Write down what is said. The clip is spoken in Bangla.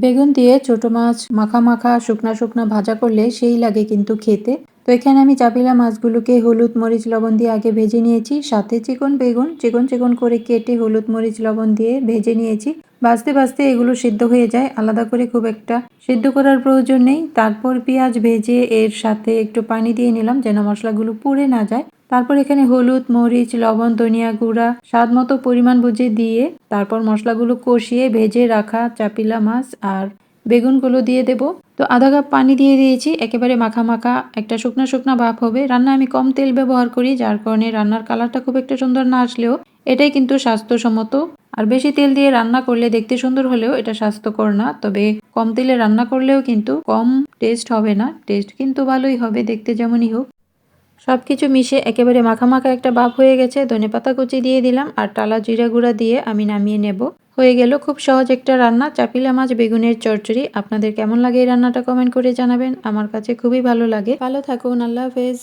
বেগুন দিয়ে ছোট মাছ মাখা মাখা শুকনা শুকনা ভাজা করলে সেই লাগে কিন্তু খেতে। তো এখানে আমি চাপিলা মাছগুলোকে হলুদ মরিচ লবণ দিয়ে আগে ভেজে নিয়েছি, সাথে চিকন বেগুন চিকন চিকন করে কেটে হলুদ মরিচ লবণ দিয়ে ভেজে নিয়েছি। ভাজতে ভাজতে এগুলো সিদ্ধ হয়ে যায়, আলাদা করে খুব একটা সিদ্ধ করার প্রয়োজন নেই। তারপর পেঁয়াজ ভেজে এর সাথে একটু পানি দিয়ে নিলাম যেন মশলাগুলো পুড়ে না যায়। তারপর এখানে হলুদ মরিচ লবণ ধনিয়া গুঁড়া স্বাদ মতো পরিমাণ বুঝে দিয়ে তারপর মশলাগুলো কষিয়ে ভেজে রাখা চাপিলা মাছ আর বেগুনগুলো দিয়ে দেব। তো আধা কাপ পানি দিয়ে দিয়েছি, একেবারে মাখা মাখা একটা শুকনা শুকনা ভাপ হবে। রান্না আমি কম তেল ব্যবহার করি, যার কারণে রান্নার কালারটা খুব একটা সুন্দর না আসলেও এটাই কিন্তু স্বাস্থ্যসম্মত। আর বেশি তেল দিয়ে রান্না করলে দেখতে সুন্দর হলেও এটা স্বাস্থ্যকর না। তবে কম তেলে রান্না করলেও কিন্তু কম টেস্ট হবে না, টেস্ট কিন্তু ভালোই হবে দেখতে যেমনই হোক। সবকিছু মিশে একেবারে মাখামাখা একটা ভাব হয়ে গেছে। ধনেপাতা কুচি দিয়ে দিলাম আর টালা জিরা গুঁড়া দিয়ে আমি নামিয়ে নেব। হয়ে গেল খুব সহজ একটা রান্না, চাপিলা মাছ বেগুনের চচ্চড়ি। আপনাদের কেমন লাগে এই রান্নাটা কমেন্ট করে জানাবেন, আমার কাছে খুবই ভালো লাগে। ভালো থাকুন, আল্লাহ হাফেজ।